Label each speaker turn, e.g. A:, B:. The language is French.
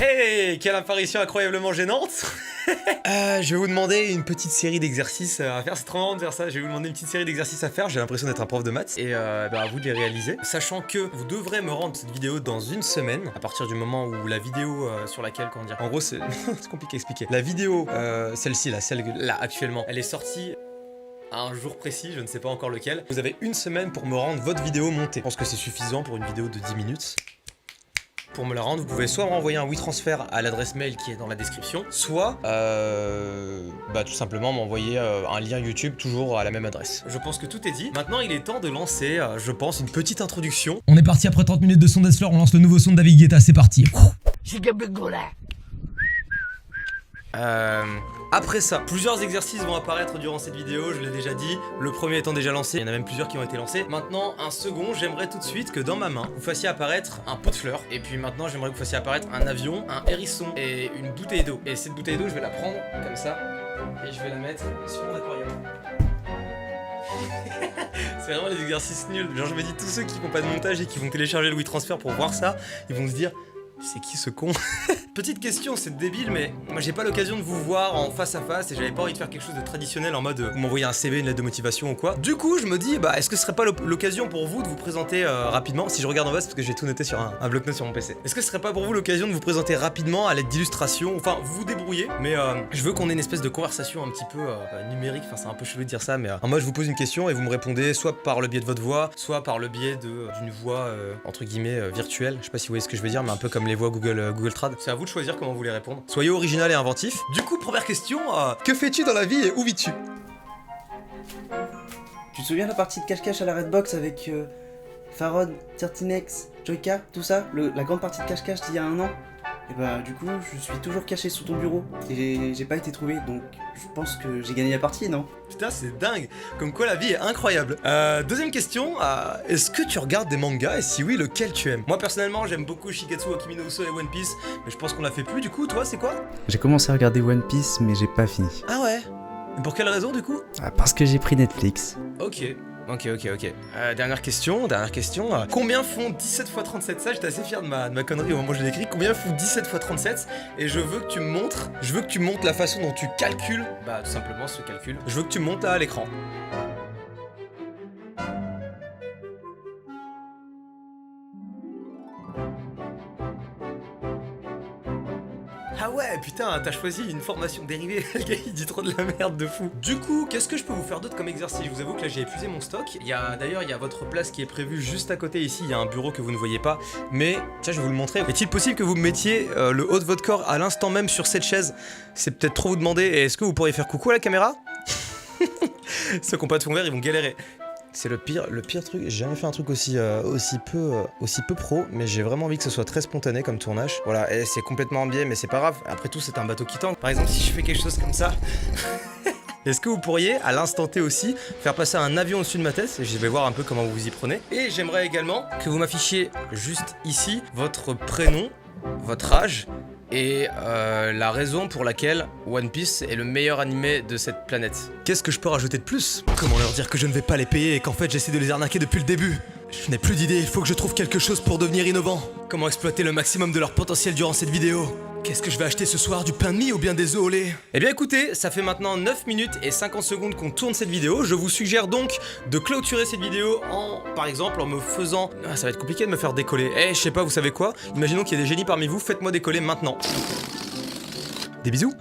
A: Hey, quelle apparition incroyablement gênante. Je vais vous demander une petite série d'exercices à faire. C'est trop marrant de faire ça. Je vais vous demander une petite série d'exercices à faire. J'ai l'impression d'être un prof de maths. Et à vous de les réaliser. Sachant que vous devrez me rendre cette vidéo dans une semaine. À partir du moment où la vidéo sur laquelle, comment dire. En gros, c'est c'est compliqué à expliquer. La vidéo, celle-ci là, celle là actuellement, elle est sortie à un jour précis, je ne sais pas encore lequel. Vous avez une semaine pour me rendre votre vidéo montée. Je pense que c'est suffisant pour une vidéo de 10 minutes. Pour me la rendre, vous pouvez soit m'envoyer un WeTransfer à l'adresse mail qui est dans la description, soit tout simplement m'envoyer un lien YouTube toujours à la même adresse. Je pense que tout est dit. Maintenant, il est temps de lancer, je pense, une petite introduction.
B: On est parti après 30 minutes de son Dessler, on lance le nouveau son de David Guetta, c'est parti.
A: Après ça, plusieurs exercices vont apparaître durant cette vidéo, je l'ai déjà dit. Le premier étant déjà lancé, il y en a même plusieurs qui ont été lancés. Maintenant, un second, j'aimerais tout de suite que dans ma main, vous fassiez apparaître un pot de fleurs. Et puis maintenant, j'aimerais que vous fassiez apparaître un avion, un hérisson et une bouteille d'eau. Et cette bouteille d'eau, je vais la prendre comme ça et je vais la mettre sur mon aquarium. C'est vraiment les exercices nuls. Genre, je me dis, tous ceux qui font pas de montage et qui vont télécharger le WeTransfer pour voir ça, ils vont se dire... C'est qui ce con? Petite question, c'est débile, mais moi j'ai pas l'occasion de vous voir en face à face et j'avais pas envie de faire quelque chose de traditionnel en mode vous m'envoyez un CV, une lettre de motivation ou quoi. Du coup, je me dis, est-ce que ce serait pas l'occasion pour vous de vous présenter rapidement? Si je regarde en bas, c'est parce que j'ai tout noté sur un bloc-notes sur mon PC. Est-ce que ce serait pas pour vous l'occasion de vous présenter rapidement à l'aide d'illustrations? Enfin, vous vous débrouillez, mais je veux qu'on ait une espèce de conversation un petit peu numérique. Enfin, c'est un peu chelou de dire ça, mais en mode je vous pose une question et vous me répondez soit par le biais de votre voix, soit par le biais d'une voix entre guillemets virtuelle. Je sais pas si vous voyez ce que je veux dire, mais un peu comme les voix Google Trad. C'est à vous de choisir comment vous voulez répondre. Soyez original et inventif. Du coup, première question, que fais-tu dans la vie et où vis-tu?
C: Tu te souviens de la partie de cache-cache à la Redbox avec Farod, Tirtinex, Joyka, tout ça? La grande partie de cache-cache d'il y a un an? Et du coup, je suis toujours caché sous ton bureau et j'ai pas été trouvé, donc je pense que j'ai gagné la partie, non?
A: Putain, c'est dingue. Comme quoi la vie est incroyable. Deuxième question, est-ce que tu regardes des mangas et si oui, lequel tu aimes? Moi personnellement, j'aime beaucoup Shigetsu wa Kimi no Uso et One Piece, mais je pense qu'on l'a fait plus. Du coup, toi, c'est quoi?
C: J'ai commencé à regarder One Piece, mais j'ai pas fini.
A: Ah ouais? Pour quelle raison du coup?
C: Parce que j'ai pris Netflix.
A: Ok. Dernière question. Combien font 17 x 37? Ça, j'étais assez fier de ma connerie au moment où je l'ai écrit. Combien font 17 x 37? Et je veux que tu me montres la façon dont tu calcules, tout simplement ce calcul. Je veux que tu me montes là à l'écran. Ah ouais, putain, t'as choisi une formation dérivée. Le gars, il dit trop de la merde de fou. Du coup, qu'est-ce que je peux vous faire d'autre comme exercice? Je vous avoue que là, j'ai épuisé mon stock. D'ailleurs, il y a votre place qui est prévue juste à côté ici. Il y a un bureau que vous ne voyez pas. Mais, tiens, je vais vous le montrer. Est-il possible que vous me mettiez le haut de votre corps à l'instant même sur cette chaise? C'est peut-être trop vous demander. Et est-ce que vous pourriez faire coucou à la caméra? Ceux qui n'ont pas de fond vert, ils vont galérer. C'est le pire truc, j'ai jamais fait un truc aussi peu pro, mais j'ai vraiment envie que ce soit très spontané comme tournage. Voilà, et c'est complètement en biais, mais c'est pas grave, après tout c'est un bateau qui tangue. Par exemple, si je fais quelque chose comme ça, est-ce que vous pourriez, à l'instant T aussi, faire passer un avion au-dessus de ma tête? Je vais voir un peu comment vous vous y prenez. Et j'aimerais également que vous m'affichiez juste ici votre prénom, votre âge, et la raison pour laquelle One Piece est le meilleur animé de cette planète. Qu'est-ce que je peux rajouter de plus? Comment leur dire que je ne vais pas les payer et qu'en fait j'essaie de les arnaquer depuis le début? Je n'ai plus d'idée, il faut que je trouve quelque chose pour devenir innovant. Comment exploiter le maximum de leur potentiel durant cette vidéo? Qu'est-ce que je vais acheter ce soir, du pain de mie ou bien des œufs au lait? Eh bien écoutez, ça fait maintenant 9 minutes et 50 secondes qu'on tourne cette vidéo. Je vous suggère donc de clôturer cette vidéo par exemple, en me faisant... Ah, ça va être compliqué de me faire décoller. Je sais pas, vous savez quoi? Imaginons qu'il y ait des génies parmi vous, faites-moi décoller maintenant. Des bisous.